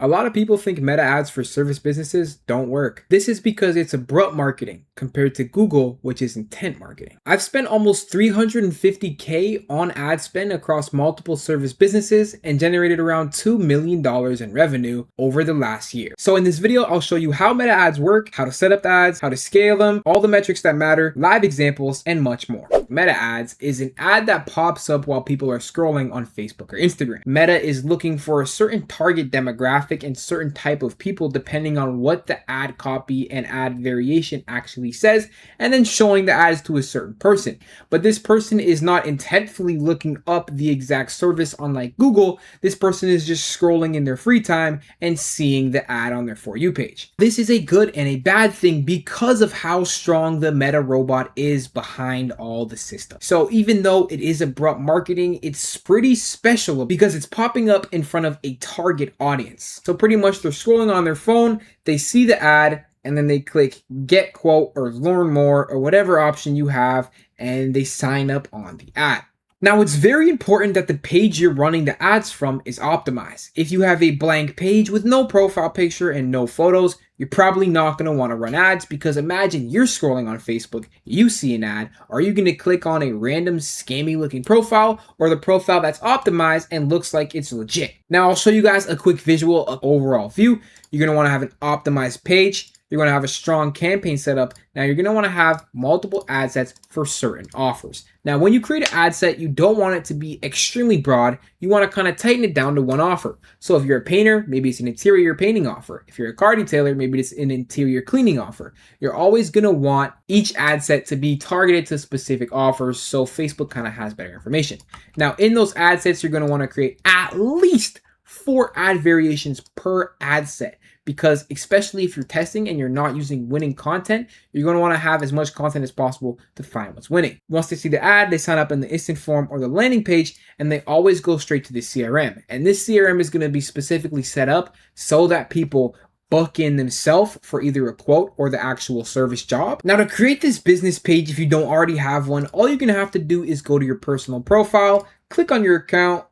A lot of people think meta ads for service businesses don't work. This is because it's abrupt marketing compared to Google, which is intent marketing. I've spent almost $350K on ad spend across multiple service businesses and generated around $2 million in revenue over the last year. So in this video, I'll show you how meta ads work, how to set up the ads, how to scale them, all the metrics that matter, live examples, and much more. Meta ads is an ad that pops up while people are scrolling on Facebook or Instagram. Meta is looking for a certain target demographic and certain type of people depending on what the ad copy and ad variation actually says, and then showing the ads to a certain person. But this person is not intentfully looking up the exact service unlike Google. This person is just scrolling in their free time and seeing the ad on their For You page. This is a good and a bad thing because of how strong the Meta robot is behind all the system. So even though it is abrupt marketing, it's pretty special because it's popping up in front of a target audience. So pretty much they're scrolling on their phone, they see the ad, and then they click get quote or learn more or whatever option you have, and they sign up on the ad. Now, it's very important that the page you're running the ads from is optimized. If you have a blank page with no profile picture and no photos, you're probably not going to want to run ads because imagine you're scrolling on Facebook, you see an ad. Are you going to click on a random scammy looking profile or the profile that's optimized and looks like it's legit? Now, I'll show you guys a quick visual of overall view. You're going to want to have an optimized page. You're going to have a strong campaign setup. Now you're going to want to have multiple ad sets for certain offers. Now, when you create an ad set, you don't want it to be extremely broad. You want to kind of tighten it down to one offer. So if you're a painter, maybe it's an interior painting offer. If you're a car detailer, maybe it's an interior cleaning offer. You're always going to want each ad set to be targeted to specific offers so Facebook kind of has better information. Now, in those ad sets, you're going to want to create at least 4 ad variations per ad set. Because especially if you're testing and you're not using winning content, you're going to want to have as much content as possible to find what's winning. Once they see the ad, they sign up in the instant form or the landing page, and they always go straight to the CRM. And this CRM is going to be specifically set up so that people book in themselves for either a quote or the actual service job. Now, to create this business page, if you don't already have one, all you're going to have to do is go to your personal profile, click on your account,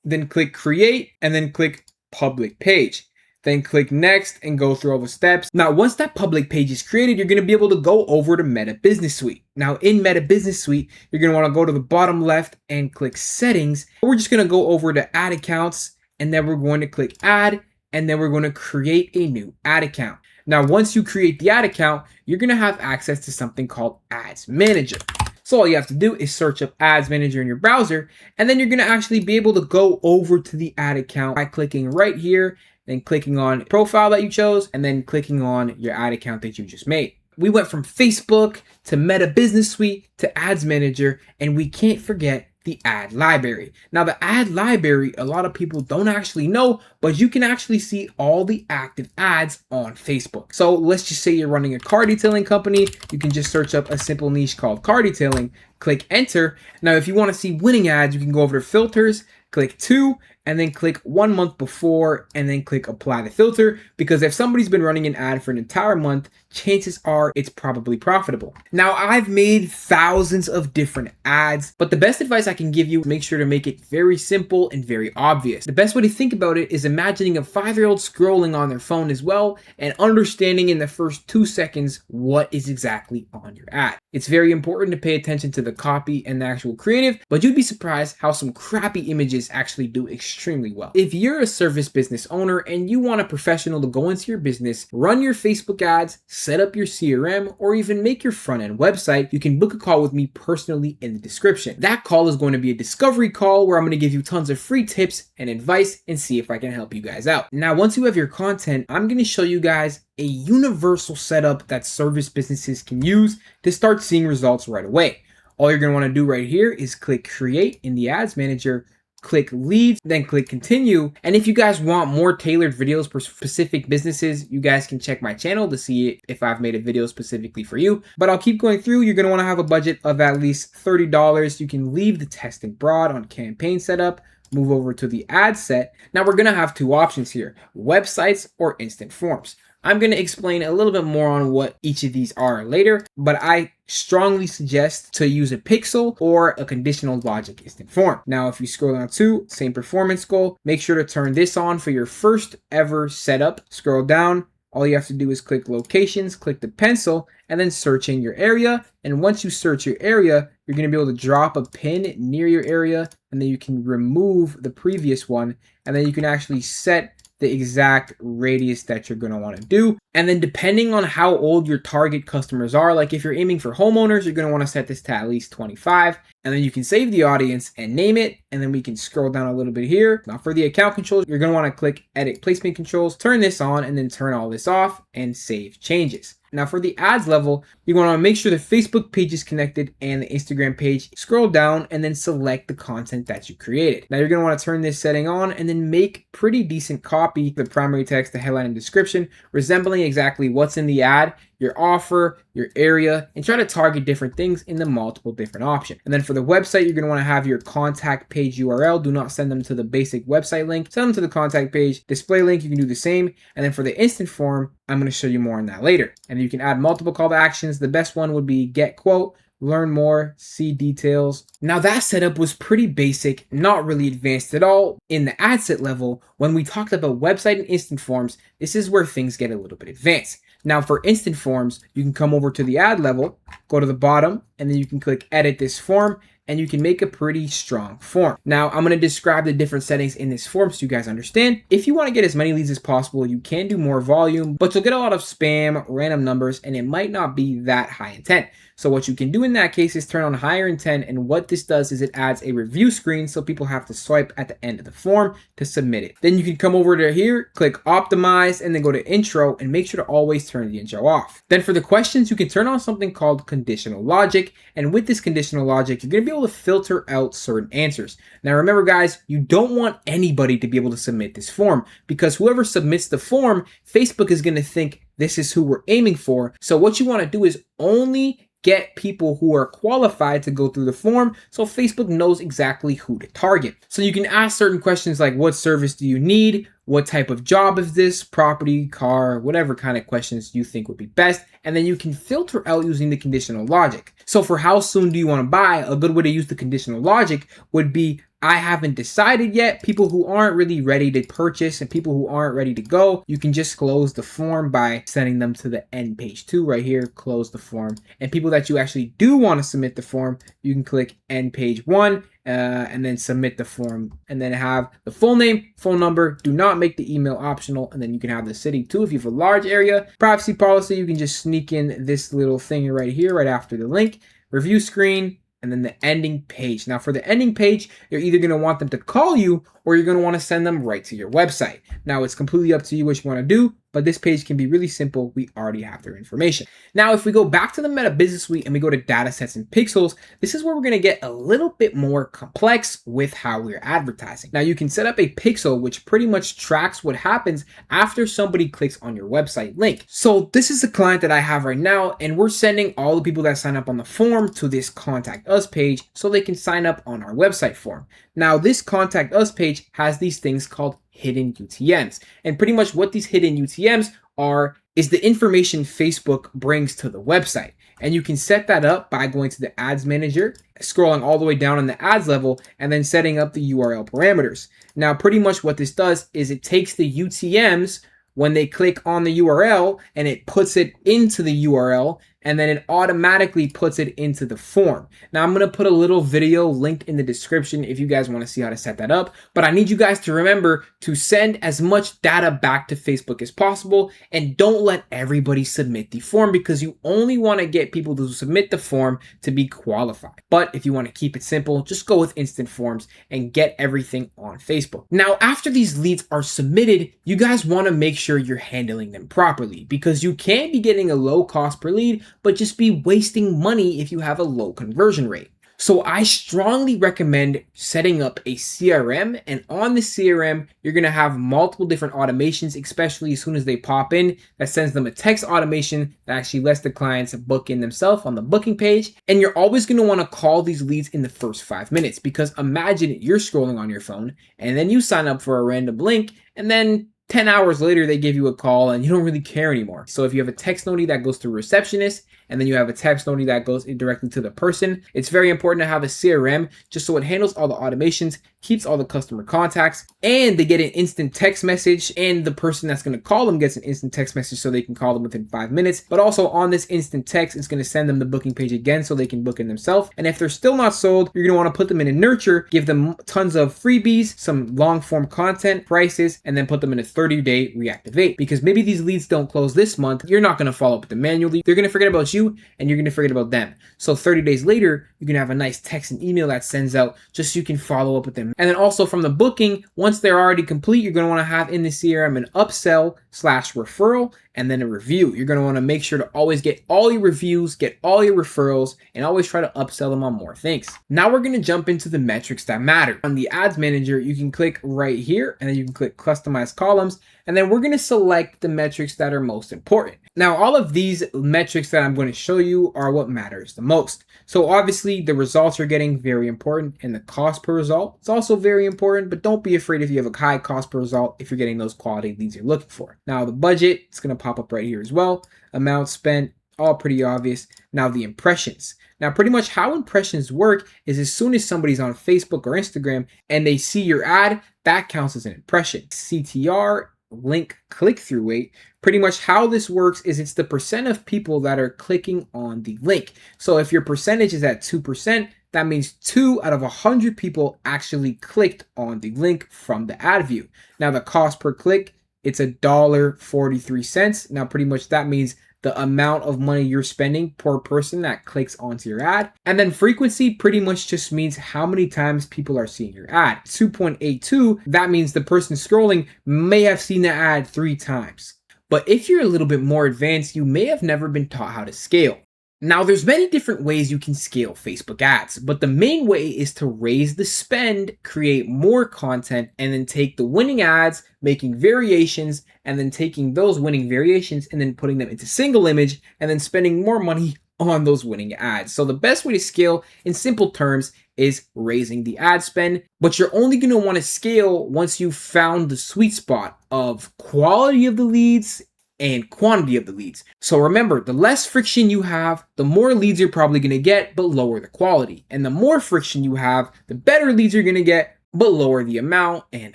then click create, and then click public page. Then click next and go through all the steps. Now, once that public page is created, you're going to be able to go over to Meta Business Suite. Now, in Meta Business Suite, you're going to want to go to the bottom left and click settings. We're just going to go over to ad accounts, and then we're going to click add, and then we're going to create a new ad account. Now, once you create the ad account, you're going to have access to something called Ads Manager. So all you have to do is search up Ads Manager in your browser, and then you're going to actually be able to go over to the ad account by clicking right here, then clicking on profile that you chose, and then clicking on your ad account that you just made. We went from Facebook to Meta Business Suite to Ads Manager, and we can't forget the ad library. Now, the ad library, a lot of people don't actually know, but you can actually see all the active ads on Facebook. So let's just say you're running a car detailing company. You can just search up a simple niche called car detailing, click enter. Now, if you want to see winning ads, you can go over to filters, click 2, and then click 1 month before, and then click apply the filter, because if somebody's been running an ad for an entire month, chances are it's probably profitable. Now, I've made thousands of different ads, but the best advice I can give you, make sure to make it very simple and very obvious. The best way to think about it is imagining a 5-year-old scrolling on their phone as well, and understanding in the first 2 seconds what is exactly on your ad. It's very important to pay attention to the copy and the actual creative, but you'd be surprised how some crappy images actually do extremely well. If you're a service business owner and you want a professional to go into your business, run your Facebook ads, set up your CRM, or even make your front-end website, you can book a call with me personally in the description. That call is going to be a discovery call where I'm going to give you tons of free tips and advice and see if I can help you guys out. Now, once you have your content, I'm going to show you guys a universal setup that service businesses can use to start seeing results right away. All you're going to want to do right here is click create in the Ads Manager, click leads, then click continue. And if you guys want more tailored videos for specific businesses, you guys can check my channel to see if I've made a video specifically for you. But I'll keep going through. You're going to want to have a budget of at least $30. You can leave the testing broad on campaign setup, move over to the ad set. Now we're going to have 2 options here, websites or instant forms. I'm going to explain a little bit more on what each of these are later, but I strongly suggest to use a pixel or a conditional logic instant form. Now, if you scroll down to same performance goal, make sure to turn this on for your first ever setup. Scroll down. All you have to do is click locations, click the pencil, and then search in your area. And once you search your area, you're going to be able to drop a pin near your area, and then you can remove the previous one, and then you can actually set the exact radius that you're going to want to do. And then depending on how old your target customers are, like if you're aiming for homeowners, you're going to want to set this to at least 25. And then you can save the audience and name it. And then we can scroll down a little bit here. Now for the account controls, you're going to want to click edit placement controls, turn this on, and then turn all this off and save changes. Now for the ads level, you want to make sure the Facebook page is connected and the Instagram page. Scroll down and then select the content that you created. Now you're going to want to turn this setting on and then make pretty decent copy the primary text, the headline and description, resembling exactly what's in the ad, your offer, your area, and try to target different things in the multiple different options. And then for the website, you're going to want to have your contact page URL. Do not send them to the basic website link. Send them to the contact page. Display link, you can do the same. And then for the instant form, I'm going to show you more on that later. And you can add multiple call to actions. The best one would be get quote, learn more, see details. Now that setup was pretty basic, not really advanced at all. In the ad set level, when we talked about website and instant forms, this is where things get a little bit advanced. Now for instant forms, you can come over to the ad level, go to the bottom, and then you can click edit this form, and you can make a pretty strong form. Now I'm going to describe the different settings in this form so you guys understand. If you want to get as many leads as possible, you can do more volume, but you'll get a lot of spam, random numbers, and it might not be that high intent. So what you can do in that case is turn on higher intent, and what this does is it adds a review screen so people have to swipe at the end of the form to submit it. Then you can come over to here, click optimize, and then go to intro, and make sure to always turn the intro off. Then for the questions, you can turn on something called conditional logic, and with this conditional logic, you're going to be able to filter out certain answers. Now remember guys, you don't want anybody to be able to submit this form, because whoever submits the form, Facebook is going to think this is who we're aiming for. So what you want to do is only get people who are qualified to go through the form, so Facebook knows exactly who to target. So you can ask certain questions like, what service do you need? What type of job is this? Property, car, whatever kind of questions you think would be best. And then you can filter out using the conditional logic. So for how soon do you want to buy, a good way to use the conditional logic would be, I haven't decided yet. People who aren't really ready to purchase and people who aren't ready to go, you can just close the form by sending them to the end page 2 right here, close the form. And people that you actually do want to submit the form, you can click end page 1 and then submit the form, and then have the full name, phone number. Do not make the email optional, and then you can have the city too. If you have a large area, privacy policy, you can just sneak in this little thing right here right after the link, review screen, and then the ending page. Now for the ending page, you're either going to want them to call you or you're going to want to send them right to your website. Now it's completely up to you what you want to do, but this page can be really simple. We already have their information. Now, if we go back to the Meta Business Suite and we go to data sets and pixels, this is where we're going to get a little bit more complex with how we're advertising. Now you can set up a pixel, which pretty much tracks what happens after somebody clicks on your website link. So this is the client that I have right now, and we're sending all the people that sign up on the form to this contact us page so they can sign up on our website form. Now this contact us page has these things called hidden UTMs. And pretty much what these hidden UTMs are is the information Facebook brings to the website. And you can set that up by going to the ads manager, scrolling all the way down in the ads level, and then setting up the URL parameters. Now, pretty much what this does is it takes the UTMs when they click on the URL and it puts it into the URL, and then it automatically puts it into the form. Now I'm gonna put a little video linked in the description if you guys wanna see how to set that up, but I need you guys to remember to send as much data back to Facebook as possible, and don't let everybody submit the form, because you only wanna get people to submit the form to be qualified. But if you wanna keep it simple, just go with instant forms and get everything on Facebook. Now, after these leads are submitted, you guys wanna make sure you're handling them properly, because you can't be getting a low cost per lead, but just be wasting money if you have a low conversion rate. So I strongly recommend setting up a CRM, and on the CRM, you're going to have multiple different automations, especially as soon as they pop in, that sends them a text automation that actually lets the clients book in themselves on the booking page. And you're always going to want to call these leads in the first 5 minutes, because imagine you're scrolling on your phone and then you sign up for a random link, and then 10 hours later, they give you a call and you don't really care anymore. So if you have a text only that goes to receptionist, and then you have a text only that goes directly to the person, it's very important to have a CRM just so it handles all the automations, keeps all the customer contacts, and they get an instant text message, and the person that's going to call them gets an instant text message so they can call them within 5 minutes. But also on this instant text, it's going to send them the booking page again so they can book it themselves. And if they're still not sold, you're going to want to put them in a nurture, give them tons of freebies, some long form content, prices, and then put them in a 30-day reactivate. Because maybe these leads don't close this month, you're not going to follow up with them manually. They're going to forget about you and you're going to forget about them. So 30 days later, you can have a nice text and email that sends out just so you can follow up with them. And then also from the booking, once they're already complete, you're going to want to have in the CRM an upsell/referral and then a review. You're going to want to make sure to always get all your reviews, get all your referrals, and always try to upsell them on more things. Now we're going to jump into the metrics that matter. On the ads manager, you can click right here and then you can click customize columns. And then we're going to select the metrics that are most important. Now, all of these metrics that I'm going to show you are what matters the most. So obviously the results are getting very important, and the cost per result is also very important, but don't be afraid if you have a high cost per result if you're getting those quality leads you're looking for. Now the budget, it's going to pop up right here as well. Amount spent, all pretty obvious. Now the impressions. Now pretty much how impressions work is as soon as somebody's on Facebook or Instagram and they see your ad, that counts as an impression. CTR, link click-through rate. Pretty much how this works is it's the percent of people that are clicking on the link. So if your percentage is at 2%, that means 2 out of 100 people actually clicked on the link from the ad view. Now the cost per click, it's $1.43. Now pretty much that means the amount of money you're spending per person that clicks onto your ad. And then frequency pretty much just means how many times people are seeing your ad. 2.82, that means the person scrolling may have seen the ad 3 times. But if you're a little bit more advanced, you may have never been taught how to scale. Now, there's many different ways you can scale Facebook ads, but the main way is to raise the spend, create more content, and then take the winning ads, making variations, and then taking those winning variations and then putting them into single image and then spending more money on those winning ads. So the best way to scale in simple terms is raising the ad spend, but you're only going to want to scale once you've found the sweet spot of quality of the leads and quantity of the leads. So remember, the less friction you have, the more leads you're probably going to get, but lower the quality. And the more friction you have, the better leads you're going to get, but lower the amount and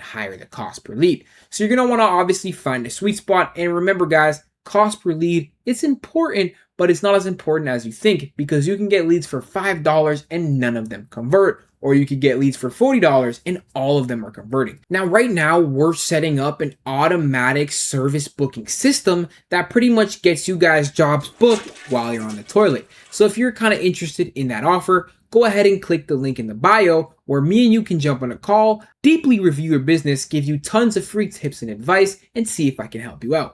higher the cost per lead. So you're going to want to obviously find a sweet spot. And remember guys, cost per lead, it's important, but it's not as important as you think, because you can get leads for $5 and none of them convert. Or you could get leads for $40 and all of them are converting. Now, right now, we're setting up an automatic service booking system that pretty much gets you guys jobs booked while you're on the toilet. So if you're kind of interested in that offer, go ahead and click the link in the bio where me and you can jump on a call, deeply review your business, give you tons of free tips and advice, and see if I can help you out.